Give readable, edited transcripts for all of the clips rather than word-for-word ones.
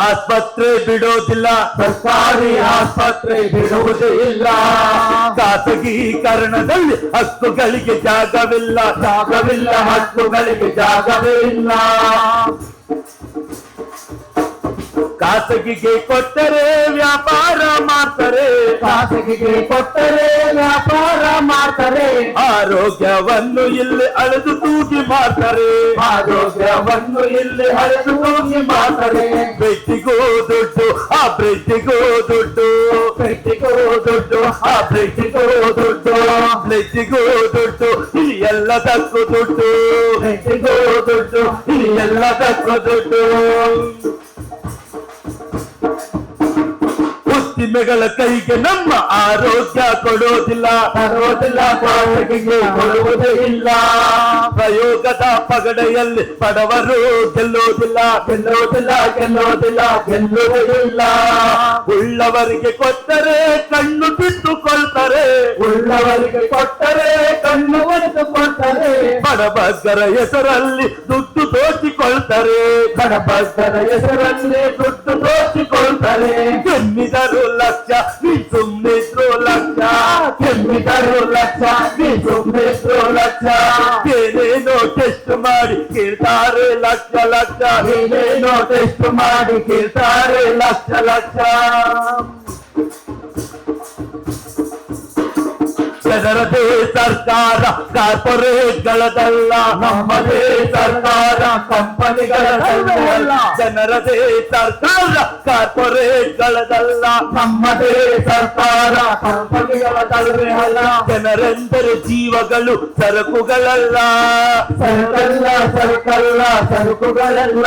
ಆಸ್ಪತ್ರೆ ಬಿಡೋದಿಲ್ಲ, ಸರ್ಕಾರಿ ಆಸ್ಪತ್ರೆ ಬಿಡುವುದಿಲ್ಲ. ಖಾಸಗೀಕರಣದಲ್ಲಿ ಹಕ್ಕುಗಳಿಗೆ ಜಾಗವಿಲ್ಲ, ಹಕ್ಕುಗಳಿಗೆ ಜಾಗವೇ ಇಲ್ಲ. ಖಾಸಗಿಗೆ ಕೊಟ್ಟರೆ ವ್ಯಾಪಾರ ಮಾಡ್ತಾರೆ, ಖಾಸಗಿಗೆ ಕೊಟ್ಟರೆ ವ್ಯಾಪಾರ ಮಾಡ್ತಾರೆ. ಆರೋಗ್ಯವನ್ನು ಇಲ್ಲಿ ಅಳೆದು ತೂಗಿ ಮಾಡ್ತಾರೆ, ಆರೋಗ್ಯವನ್ನು ಇಲ್ಲಿ ಅಳೆದು ತೂಗಿ ಮಾಡ್ತಾರೆ. ಬೆಟ್ಟಿಗೋ ದುಡ್ಡು, ಆ ಬ್ರೆಡ್ಡಿಗೋ ದುಡ್ಡು, ಬೆಟ್ಟಿಗೋ ದುಡ್ಡು, ಆ ಬ್ರೆಡ್ಡಿಗೋ ದುಡ್ಡು, ಬ್ರೆಡ್ಡಿಗೋ ದುಡ್ಡು, ಇಲ್ಲಿ ಎಲ್ಲದಕ್ಕೂ ದುಡ್ಡು, ಬೆಟ್ಟಿಗೋ ದುಡ್ಡು, ಇಲ್ಲಿ ಎಲ್ಲದಕ್ಕೂ ದುಡ್ಡು. ಉದ್ದಿಮೆಗಳ ಕೈಗೆ ನಮ್ಮ ಆರೋಗ್ಯ ಕೊಡೋದಿಲ್ಲ, ಖಾಸಗಿಗೆ ಕೊಡುವುದೇ ಇಲ್ಲ. ಪ್ರಯೋಗದ ಪಗಡೆಯಲ್ಲಿ ಬಡವರು ಗೆಲ್ಲೋದಿಲ್ಲ, ಗೆಲ್ಲುವುದೇ ಇಲ್ಲ. ಉಳ್ಳವರಿಗೆ ಕೊಟ್ಟರೆ ಕಣ್ಣು ಬಿಟ್ಟುಕೊಳ್ತಾರೆ, ಉಳ್ಳವರಿಗೆ ಕೊಟ್ಟರೆ ಕಣ್ಣು ಒಡೆದುಕೊಳ್ತಾರೆ. ಬಡಬಗ್ಗರ ಹೆಸರಲ್ಲಿ ದುಡ್ಡು ದೋಚಿಕೊಳ್ತಾರೆ, ಬಡಬಗ್ಗರ ಹೆಸರಲ್ಲಿ ದುಡ್ಡು ದೋಚಿಕೊಳ್ತಾರೆ. ಕೆಮ್ಮಿದರು ಲಕ್ಷ, ನೀ ಸುಮ್ಮನಿದ್ರು ಲಕ್ಷ, ಕೆಮ್ಮಿದರು ಲಕ್ಷ, ನೀ ಸುಮ್ಮನಿದ್ರು ಲಕ್ಷ. ಏನೇನೋ ಟೆಸ್ಟ್ ಮಾಡಿ ಕೇಳ್ತಾರೆ ಲಕ್ಷ ಲಕ್ಷ, ಏನೇನೋ ಟೆಸ್ಟ್ ಮಾಡಿ ಕೇಳ್ತಾರೆ ಲಕ್ಷ ಲಕ್ಷ. ಜನರದೇ ಸರ್ಕಾರ ಕಾರ್ಪೊರೇಟ್ಗಳದಲ್ಲ, ನಮ್ಮದೇ ಸರ್ಕಾರ ಕಂಪನಿಗಳದಲ್ಲ. ಜನರದೇ ಸರ್ಕಾರ ಕಾರ್ಪೊರೇಟ್ಗಳದಲ್ಲ, ನಮ್ಮದೇ ಸರ್ಕಾರ ಕಂಪನಿಗಳದಲ್ಲವೇ ಅಲ್ಲ. ಜನರೆಂದರೆ ಜೀವಗಳು ಸರಕುಗಳಲ್ಲ, ಸರಕಲ್ಲ ಸರಕುಗಳಲ್ಲ.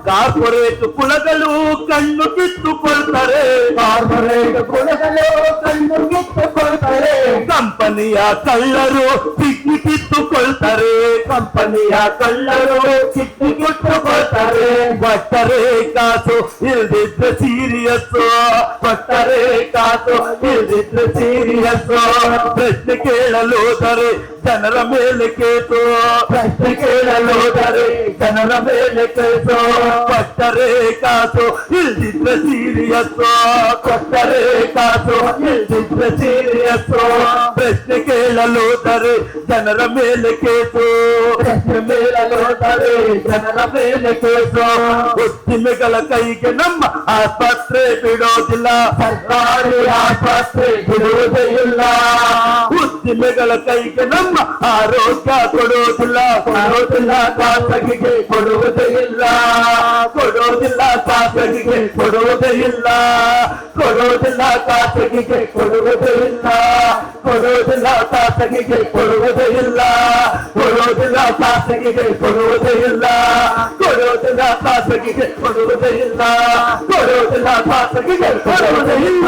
ಕಾರ್ಪೊರೇಟ್ ಕುಳಗಳು ಕಣ್ಣು ಕಿತ್ತುಕೊಳ್ತಾರೆ, ಕಾರ್ಪೊರೇಟ್ ಕುಳಗಳು ಕಣ್ಣು ಕಿತ್ತುಕೊಳ್ತಾರೆ. ಕಂಪನಿಯ ಕಳ್ಳರು ಕಿಡ್ನಿ ಕಿತ್ತುಕೊಳ್ತಾರೆ, ಕಂಪನಿಯ ಕಳ್ಳರು ಕಿತ್ತುಕೊಳ್ತಾರೆ. ಕೊಟ್ಟರೆ ಕಾಸು ಇಲ್ದಿದ್ರೆ ಸೀರಿಯಸ್, ಕೊಟ್ಟರೆ ಕಾಸು ಇಲ್ದಿದ್ರೆ ಸೀರಿಯಸ್. ಪ್ರಶ್ನೆ ಕೇಳಲೋದರೆ ಜನರ ಮೇಲೆ ಕೇಸು, ಪ್ರಶ್ನೆ ಕೇಳಲೋದರೆ ಜನರ ಮೇಲೆ ಕೇಸು. ಕೊಟ್ಟರೆ ಕಾಸು ಇಲ್ದಿದ್ರೆ ಸೀರಿಯಸ್, ಕೊಟ್ಟರೆ ಕಾಸು ಇಲ್ದಿದ್ರೆ ಸೀರಿಯಸ್. ಪ್ರಶ್ನೆ ಕೇಳಲೋದರೆ ಜನರ ಮೇಲೆ ಕೇಸು, ಪ್ರಶ್ನೆ ಮೇಲಲೋದರೆ ಜನರ ಮೇಲೆ ಕೇಸು. ಉದ್ದಿಮೆಗಳ ಕೈಗೆ ನಮ್ಮ ಆಸ್ಪತ್ರೆ ಬಿಡೋದಿಲ್ಲ, ಸರ್ಕಾರಿ ಆಸ್ಪತ್ರೆ ಬಿಡುವುದೇ ಇಲ್ಲ. ಉದ್ದಿಮೆಗಳ ಕೈಗೆ ನಮ್ಮ ಆರೋಗ್ಯ ಕೊಡೋದಿಲ್ಲ, ಖಾಸಗಿಗೆ ಕೊಡುವುದೇ ಇಲ್ಲ. ಖಾಸಗಿಗೆ ಕೊಡೋದೇ ಇಲ್ಲ, ಖಾಸಗಿಗೆ ಕೊಡುವುದೇ ಇಲ್ಲ. ಖಾಸಗಿಗೆ ಕೊಡುವುದೇ ಇಲ್ಲ, ಖಾಸಗಿಗೆ ಕೊಡುವುದೇ ಇಲ್ಲ, ಖಾಸಗಿಗೆ ಕೊಡುವುದೇ ಇಲ್ಲ, ಖಾಸಗಿಗೆ ಕೊಡುವುದೇ ಇಲ್ಲ.